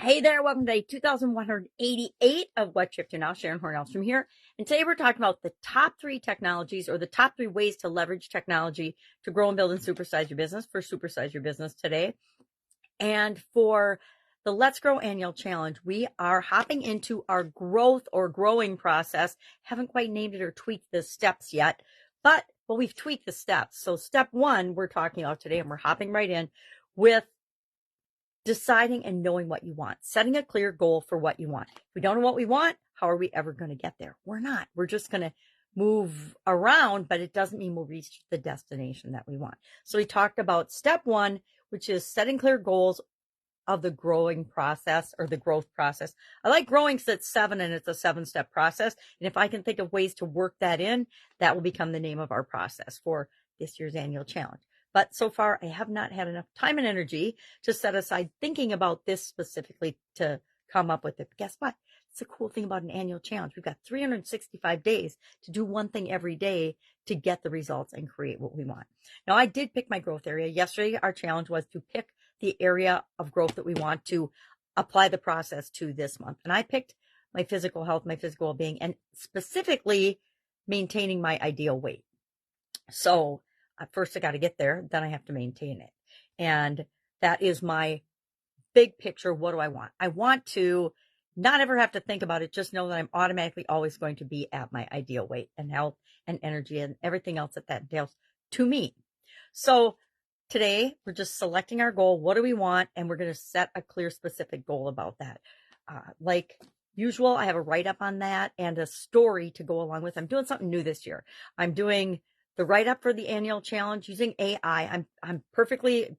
Hey there, welcome to day 2188 of What Shift You Now. Sharon Horne-Ellstrom here. And today we're talking about the top 3 technologies or the top 3 ways to leverage technology to grow and build and supersize your business for Supersize Your Business today. And for the Let's Grow Annual Challenge, we are hopping into our growth or growing process. Haven't quite named it or tweaked the steps yet, but we've tweaked the steps. So step 1 we're talking about today, and we're hopping right in with deciding and knowing what you want, setting a clear goal for what you want. If we don't know what we want, how are we ever going to get there? We're not. We're just going to move around, but it doesn't mean we'll reach the destination that we want. So we talked about step 1, which is setting clear goals of the growing process or the growth process. I like growing because it's 7 and it's a 7-step process. And if I can think of ways to work that in, that will become the name of our process for this year's annual challenge. But so far, I have not had enough time and energy to set aside thinking about this specifically to come up with it. But guess what? It's a cool thing about an annual challenge. We've got 365 days to do one thing every day to get the results and create what we want. Now, I did pick my growth area. Yesterday, our challenge was to pick the area of growth that we want to apply the process to this month. And I picked my physical health, my physical well-being, and specifically maintaining my ideal weight. So first I got to get there, then I have to maintain it. And that is my big picture. What do I want? I want to not ever have to think about it. Just know that I'm automatically always going to be at my ideal weight and health and energy and everything else that entails to me. So today we're just selecting our goal. What do we want? And we're going to set a clear, specific goal about that. Like usual, I have a write-up on that and a story to go along with. I'm doing something new this year. I'm doing the write-up for the annual challenge using AI. I'm perfectly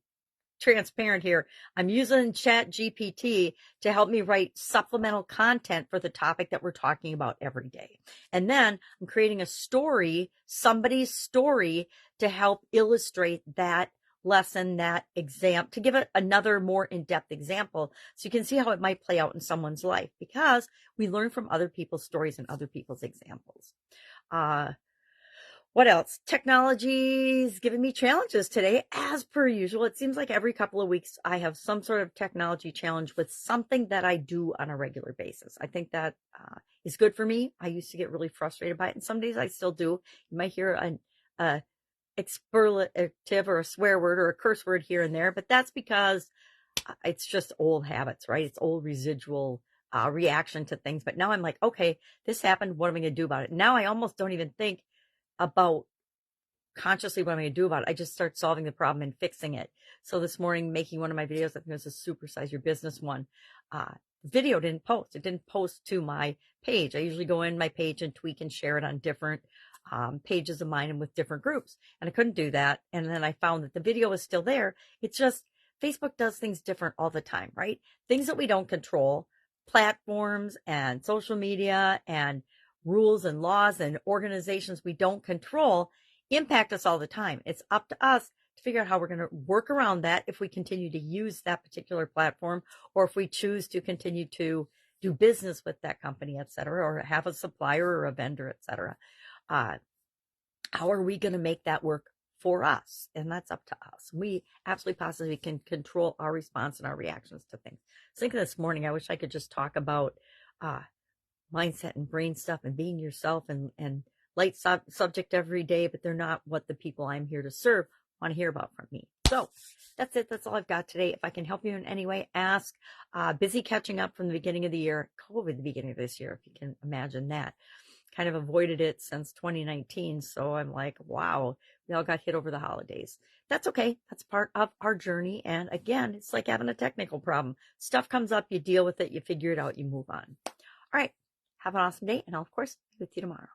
transparent here. I'm using ChatGPT to help me write supplemental content for the topic that we're talking about every day. And then I'm creating a story, somebody's story, to help illustrate that lesson, that exam, to give it another more in-depth example so you can see how it might play out in someone's life, because we learn from other people's stories and other people's examples. What else? Technology's giving me challenges today, as per usual. It seems like every couple of weeks I have some sort of technology challenge with something that I do on a regular basis. I think that is good for me. I used to get really frustrated by it, and some days I still do. You might hear an expletive or a swear word or a curse word here and there, but that's because it's just old habits, right? It's old residual reaction to things. But now I'm like, okay, this happened. What am I going to do about it? Now I almost don't even think about consciously what I'm going to do about it. I just start solving the problem and fixing it. So this morning, making one of my videos, I think it was a Supersize Your Business one, video didn't post. It didn't post to my page. I usually go in my page and tweak and share it on different pages of mine and with different groups. And I couldn't do that. And then I found that the video was still there. It's just Facebook does things different all the time, right? Things that we don't control, platforms and social media and rules and laws and organizations we don't control impact us all the time. It's up to us to figure out how we're going to work around that if we continue to use that particular platform, or if we choose to continue to do business with that company, et cetera, or have a supplier or a vendor, et cetera. How are we going to make that work for us? And that's up to us. We absolutely positively can control our response and our reactions to things. I was thinking this morning, I wish I could just talk about mindset and brain stuff and being yourself and light subject every day, but they're not what the people I'm here to serve want to hear about from me. So that's it. That's all I've got today. If I can help you in any way, ask. Busy catching up from the beginning of the year, COVID, the beginning of this year, if you can imagine that. Kind of avoided it since 2019. So I'm like, wow, we all got hit over the holidays. That's okay. That's part of our journey. And again, it's like having a technical problem. Stuff comes up, you deal with it, you figure it out, you move on. All right. Have an awesome day, and I'll, of course, be with you tomorrow.